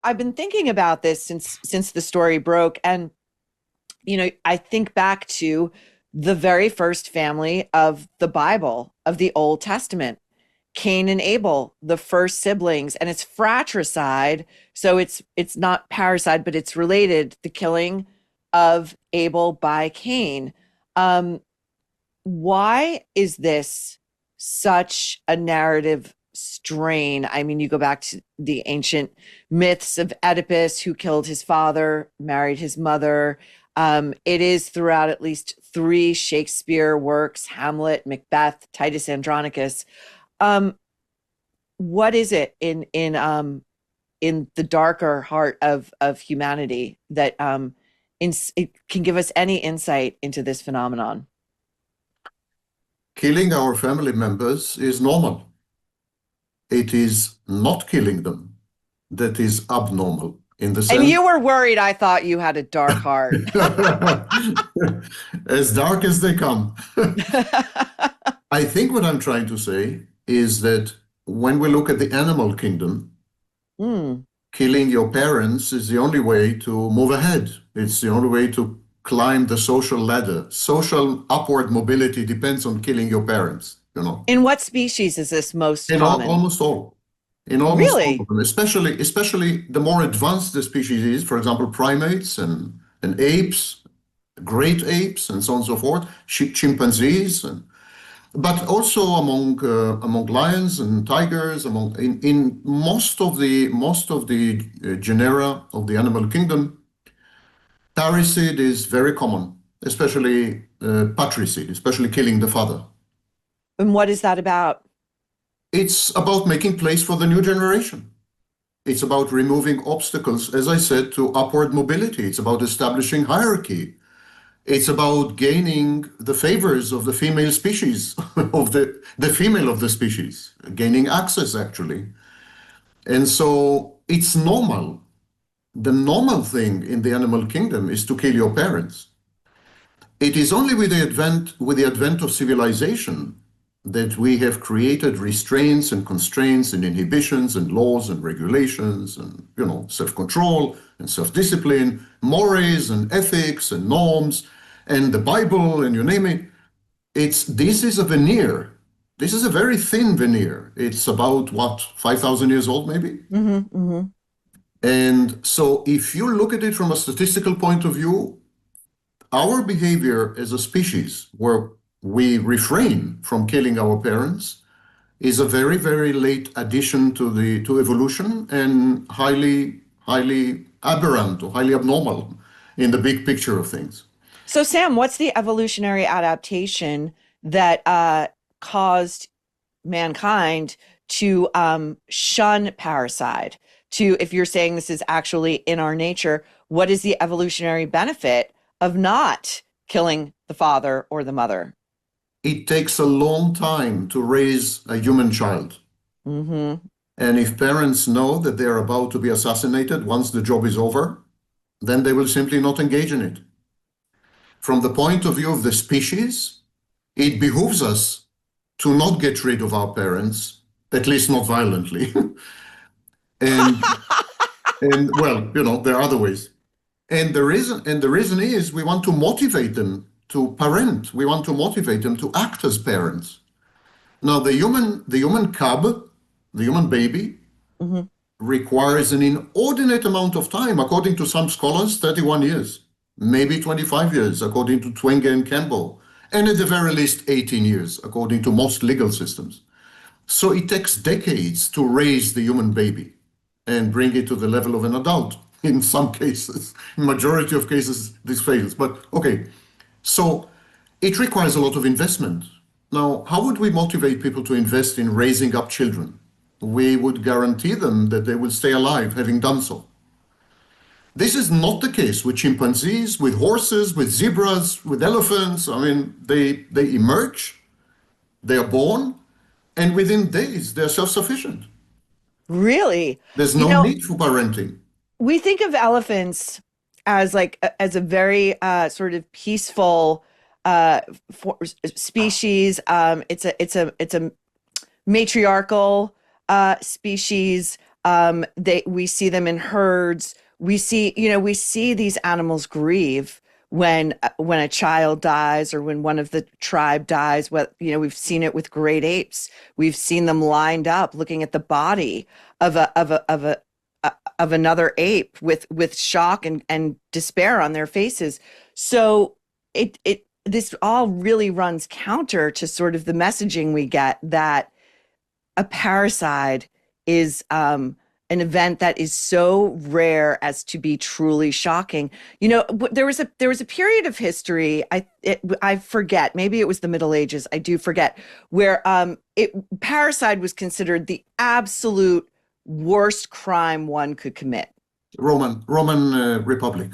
I've been thinking about this since the story broke, and I think back to the very first family of the Bible, of the Old Testament, Cain and Abel, the first siblings, and it's fratricide, so it's not parricide, but it's related, the killing of Abel by Cain. Um, why is this such a narrative strain? I mean, you go back to the ancient myths of Oedipus, who killed his father, married his mother. It is throughout at least three Shakespeare works: Hamlet, Macbeth, Titus Andronicus. Um, what is it in the darker heart of humanity that it can give us any insight into this phenomenon? Killing our family members is normal. It is not killing them that is abnormal in the And sense you were worried. I thought you had a dark heart. as dark as they come. I think what I'm trying to say is that when we look at the animal kingdom, Mm. killing your parents is the only way to move ahead. It's the only way to climb the social ladder. Social upward mobility depends on killing your parents, you know. In what species is this most In common? almost all. In almost all of Really? them, especially the more advanced the species is, for example, primates and apes, great apes, and so on and so forth, chimpanzees, but also among lions and tigers, in most of the genera of the animal kingdom, parricide is very common, especially patricide, especially killing the father. And what is that about? It's about making place for the new generation. It's about removing obstacles, as I said, to upward mobility. It's about establishing hierarchy. It's about gaining the favors of the female species, of the female of the species, gaining access, actually. And so it's normal. The normal thing in the animal kingdom is to kill your parents. It is only with the advent of civilization that we have created restraints and constraints and inhibitions and laws and regulations and, self-control and self-discipline, mores and ethics and norms and the Bible and you name it. This is a veneer. This is a very thin veneer. It's about what, 5,000 years old maybe? Hmm. Hmm. And so if you look at it from a statistical point of view, our behavior as a species, where we refrain from killing our parents, is a very, very late addition to evolution and highly aberrant or highly abnormal in the big picture of things. So, Sam, what's the evolutionary adaptation that caused mankind to shun parricide? If you're saying this is actually in our nature, what is the evolutionary benefit of not killing the father or the mother? It takes a long time to raise a human child. Hmm. And if parents know that they're about to be assassinated once the job is over, then they will simply not engage in it. From the point of view of the species, it behooves us to not get rid of our parents, at least not violently. and and well, there are other ways. And the reason is we want to motivate them to parent. We want to motivate them to act as parents. Now, the human cub, the human baby, Hmm. requires an inordinate amount of time, according to some scholars, 31 years, maybe 25 years, according to Twenge and Campbell, and at the very least 18 years, according to most legal systems. So it takes decades to raise the human baby and bring it to the level of an adult. In some cases, in majority of cases, this fails. But okay, so it requires a lot of investment. Now, how would we motivate people to invest in raising up children? We would guarantee them that they will stay alive having done so. This is not the case with chimpanzees, with horses, with zebras, with elephants. I mean, they emerge, they are born, and within days they're self-sufficient. Really? There's You no know, need for parenting. we think of elephants as as a very sort of peaceful uh species. It's a matriarchal species. We see them in herds. We see these animals grieve when a child dies or when one of the tribe dies. We've seen it with great apes. We've seen them lined up looking at the body of another ape with shock and despair on their faces. So this all really runs counter to sort of the messaging we get that a parricide is an event that is so rare as to be truly shocking. There was a period of history, I forget, maybe it was the Middle Ages, I do forget, where parricide was considered the absolute worst crime one could commit. Roman Republic.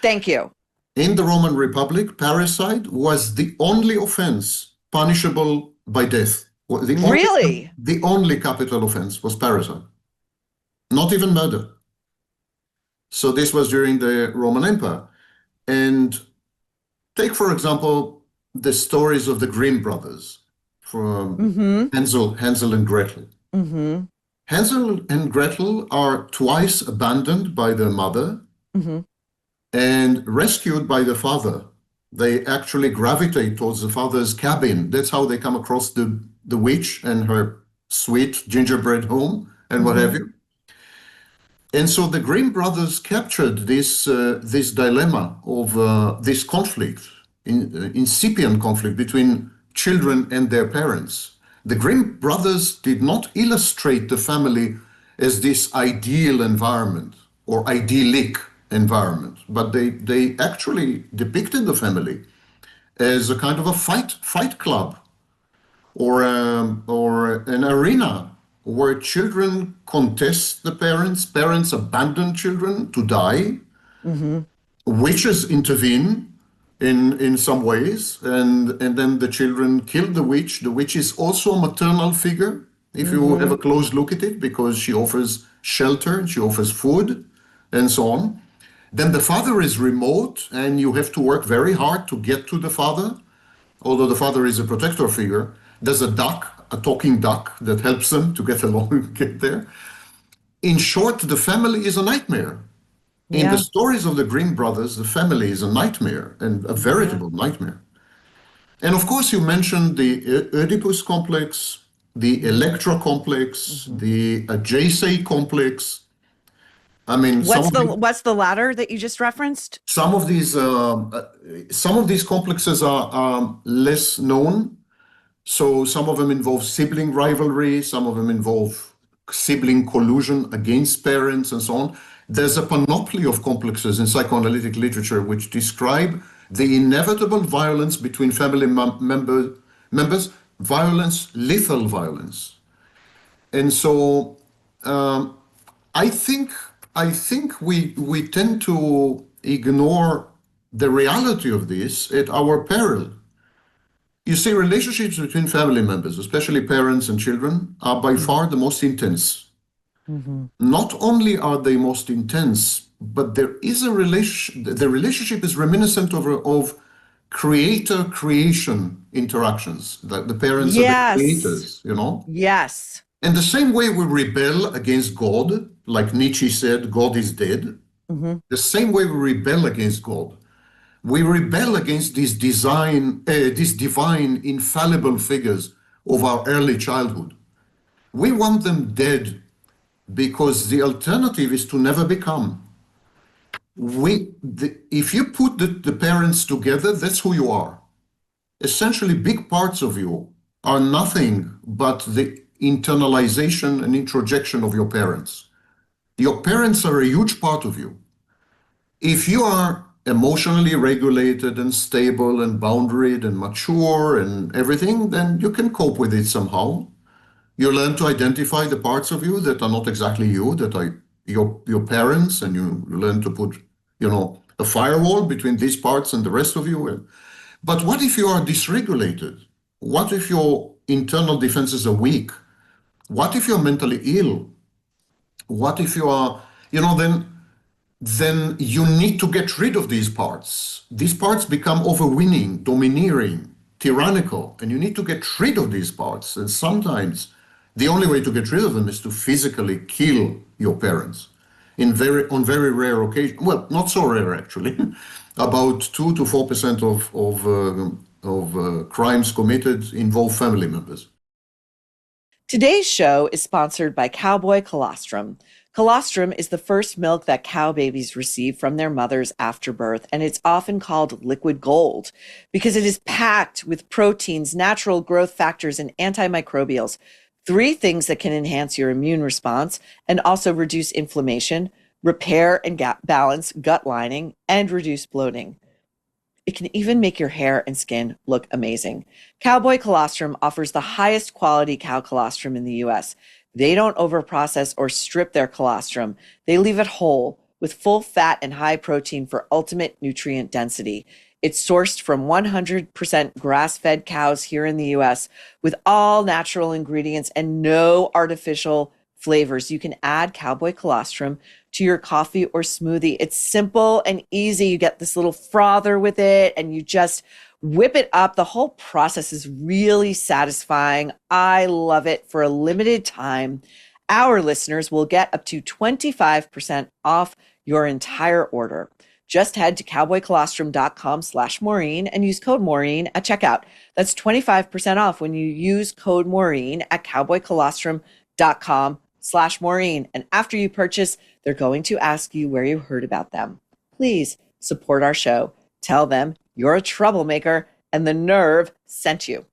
Thank you. In the Roman Republic, parricide was the only offense punishable by death. Really? The only capital offense was parricide, not even murder. So this was during the Roman Empire. And take, for example, the stories of the Grimm brothers from Hansel and Gretel. Mm-hmm. Hansel and Gretel are twice abandoned by their mother and rescued by the father. They actually gravitate towards the father's cabin. That's how they come across the witch and her sweet gingerbread home and what have you. And so the Grimm brothers captured this dilemma of this conflict, incipient conflict between children and their parents. The Grimm brothers did not illustrate the family as this ideal environment or idyllic environment, but they actually depicted the family as a kind of a fight club or an arena where children contest the parents abandon children to die, witches intervene in some ways, and then the children kill the witch. The witch is also a maternal figure, if you have a close look at it, because she offers shelter, she offers food, and so on. Then the father is remote, and you have to work very hard to get to the father, although the father is a protector figure. There's a talking duck that helps them to get along and get there. In short, the family is a nightmare. In the stories of the Grimm brothers, the family is a nightmare, and a veritable nightmare. And of course, you mentioned the Oedipus complex, the Electra complex, the Jace complex. I mean, what's the latter that you just referenced? Some of these complexes are less known. So some of them involve sibling rivalry, some of them involve sibling collusion against parents and so on. There's a panoply of complexes in psychoanalytic literature which describe the inevitable violence between family members, violence, lethal violence. And so I think we tend to ignore the reality of this at our peril. You see, relationships between family members, especially parents and children, are by far the most intense. Not only are they most intense, but there is a the relationship is reminiscent of creator-creation interactions. The parents are the creators, Yes. And the same way we rebel against God, like Nietzsche said, God is dead. The same way we rebel against God. We rebel against these divine, infallible figures of our early childhood. We want them dead because the alternative is to never become. If you put the parents together, that's who you are. Essentially, big parts of you are nothing but the internalization and introjection of your parents. Your parents are a huge part of you. If you are emotionally regulated and stable and boundaried and mature and everything, then you can cope with it somehow. You learn to identify the parts of you that are not exactly you, that are your parents, and you learn to put, a firewall between these parts and the rest of you. But what if you are dysregulated? What if your internal defenses are weak? What if you're mentally ill? What if you are, then you need to get rid of these parts. These parts become overweening, domineering, tyrannical, and you need to get rid of these parts. And sometimes the only way to get rid of them is to physically kill your parents. On very rare occasions, well, not so rare actually, about 2 to 4% of crimes committed involve family members. Today's show is sponsored by Cowboy Colostrum. Colostrum is the first milk that cow babies receive from their mothers after birth, and it's often called liquid gold because it is packed with proteins, natural growth factors, and antimicrobials. Three things that can enhance your immune response and also reduce inflammation, repair and balance gut lining, and reduce bloating. It can even make your hair and skin look amazing. Cowboy Colostrum offers the highest quality cow colostrum in the US. They don't overprocess or strip their colostrum. They leave it whole with full fat and high protein for ultimate nutrient density. It's sourced from 100% grass-fed cows here in the US with all natural ingredients and no artificial flavors. You can add Cowboy Colostrum to your coffee or smoothie. It's simple and easy. You get this little frother with it and you just whip it up. The whole process is really satisfying. I love it. For a limited time, our listeners will get up to 25% off your entire order. Just head to cowboycolostrum.com/Maureen and use code Maureen at checkout. That's 25% off when you use code Maureen at cowboycolostrum.com/Maureen. And after you purchase, they're going to ask you where you heard about them. Please support our show. Tell them you're a troublemaker and the Nerve sent you.